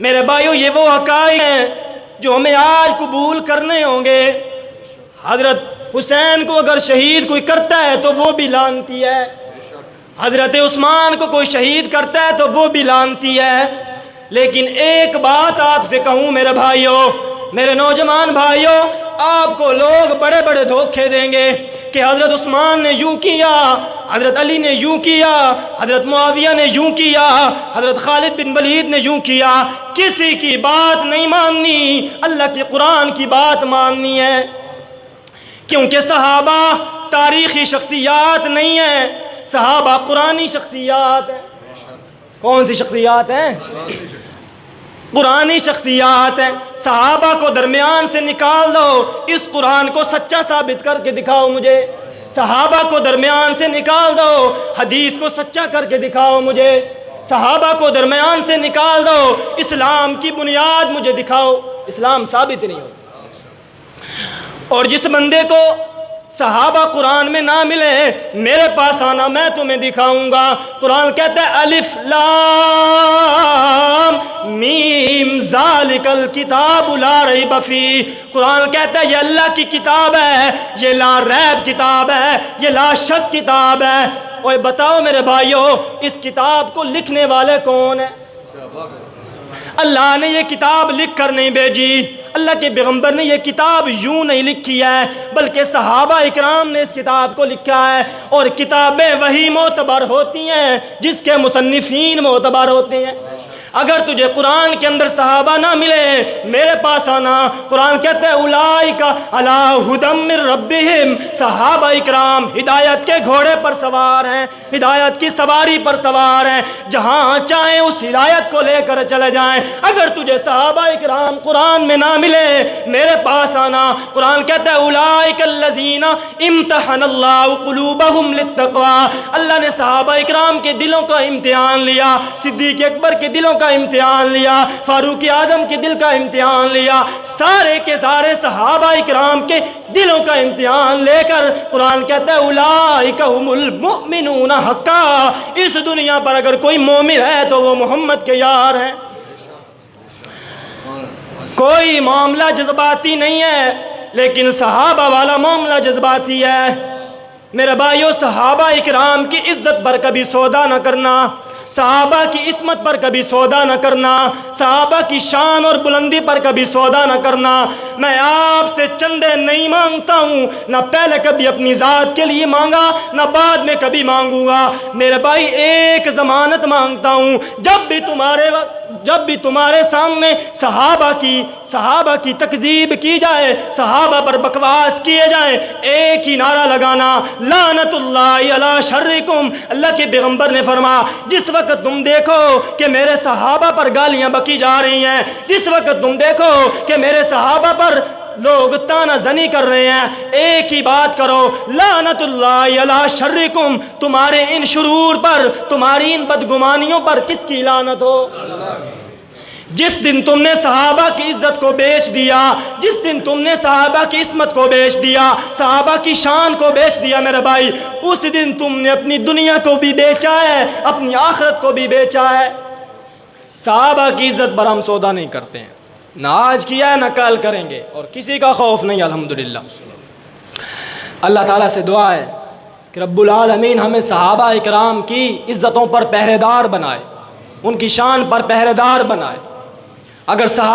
میرے بھائیو یہ وہ حقائق ہیں جو ہمیں آج قبول کرنے ہوں گے۔ حضرت حسین کو اگر شہید کوئی کرتا ہے تو وہ بھی لعنتی ہے، حضرت عثمان کو کوئی شہید کرتا ہے تو وہ بھی لعنتی ہے۔ لیکن ایک بات آپ سے کہوں میرے بھائیو، میرے نوجوان بھائیو، آپ کو لوگ بڑے بڑے دھوکے دیں گے کہ حضرت عثمان نے یوں کیا، حضرت علی نے یوں کیا، حضرت معاویہ نے یوں کیا، حضرت خالد بن ولید نے یوں کیا۔ کسی کی بات نہیں ماننی، اللہ کے قرآن کی بات ماننی ہے، کیونکہ صحابہ تاریخی شخصیات نہیں ہیں، صحابہ قرآنی شخصیات ہیں۔ کون سی شخصیات ہیں؟ قرآنی شخصیات ہیں۔ صحابہ کو درمیان سے نکال دو، اس قرآن کو سچا ثابت کر کے دکھاؤ مجھے۔ صحابہ کو درمیان سے نکال دو، حدیث کو سچا کر کے دکھاؤ مجھے۔ صحابہ کو درمیان سے نکال دو، اسلام کی بنیاد مجھے دکھاؤ۔ اسلام ثابت نہیں ہوتا۔ اور جس بندے کو صحابہ قرآن میں نہ ملے، میرے پاس آنا، میں تمہیں دکھاؤں گا۔ قرآن کہتا ہے الف لام میم ذالک الکتاب لا ریب فیہ۔ قرآن کہتا ہے یہ اللہ کی کتاب ہے، یہ لا ریب کتاب ہے، یہ لا شک کتاب ہے۔ اوے بتاؤ میرے بھائیو، اس کتاب کو لکھنے والے کون ہیں؟ اللہ نے یہ کتاب لکھ کر نہیں بھیجی، اللہ کے پیغمبر نے یہ کتاب یوں نہیں لکھی ہے، بلکہ صحابہ اکرام نے اس کتاب کو لکھا ہے۔ اور کتابیں وہی معتبر ہوتی ہیں جس کے مصنفین معتبر ہوتے ہیں۔ اگر تجھے قرآن کے اندر صحابہ نہ ملے، میرے پاس آنا۔ قرآن کہتا ہے اولئک علی ھدی من ربہم، صحابہ اکرام ہدایت کے گھوڑے پر سوار ہیں، ہدایت کی سواری پر سوار ہیں، جہاں چاہیں اس ہدایت کو لے کر چلے جائیں۔ اگر تجھے صحابہ اکرام قرآن میں نہ ملے، میرے پاس آنا۔ قرآن کہتا ہے اولئک الذین امتحن اللہ قلوبہم للتقوی، اللہ نے صحابہ اکرام کے دلوں کا امتحان لیا، صدیق اکبر کے دلوں کا امتحان لیا، فاروق اعظم کے دل کا امتحان لیا، سارے کے سارے صحابہ اکرام کے دلوں کا امتحان لے کر قرآن کہتا ہے اولئک ھم المؤمنون حقا، اس دنیا پر اگر کوئی مومن ہے تو وہ محمد کے یار ہیں۔ کوئی معاملہ جذباتی نہیں ہے، لیکن صحابہ والا معاملہ جذباتی ہے۔ میرے بھائیو، صحابہ اکرام کی عزت پر کبھی سودا نہ کرنا، صحابہ کی عصمت پر کبھی سودا نہ کرنا، صحابہ کی شان اور بلندی پر کبھی سودا نہ کرنا۔ میں آپ سے چندے نہیں مانگتا ہوں، نہ پہلے کبھی اپنی ذات کے لیے مانگا، نہ بعد میں کبھی مانگوں گا۔ میرے بھائی ایک ضمانت مانگتا ہوں، جب بھی تمہارے سامنے صحابہ کی تکذیب کی جائے، صحابہ پر بکواس کیے جائیں، ایک ہی نعرہ لگانا، لعنت اللہ علی شرکم۔ اللہ کے پیغمبر نے فرمایا جس وقت تم دیکھو کہ میرے صحابہ پر گالیاں بکی جا رہی ہیں، جس وقت تم دیکھو کہ میرے صحابہ پر لوگ تانا زنی کر رہے ہیں، ایک ہی بات کرو، لعنت اللہ علی شرکم، تمہارے ان شرور پر، تمہاری ان بدگمانیوں پر کس کی لعنت ہو۔ جس دن تم نے صحابہ کی عزت کو بیچ دیا، جس دن تم نے صحابہ کی عصمت کو بیچ دیا، صحابہ کی شان کو بیچ دیا میرے بھائی، اس دن تم نے اپنی دنیا کو بھی بیچا ہے، اپنی آخرت کو بھی بیچا ہے۔ صحابہ کی عزت پر ہم سودا نہیں کرتے ہیں، نہ آج کیا ہے نہ کل کریں گے، اور کسی کا خوف نہیں الحمدللہ۔ اللہ تعالیٰ سے دعا ہے کہ رب العالمین ہمیں صحابہ اکرام کی عزتوں پر پہرے دار بنائے، ان کی شان پر پہرے دار بنائے۔ اگر صحابہ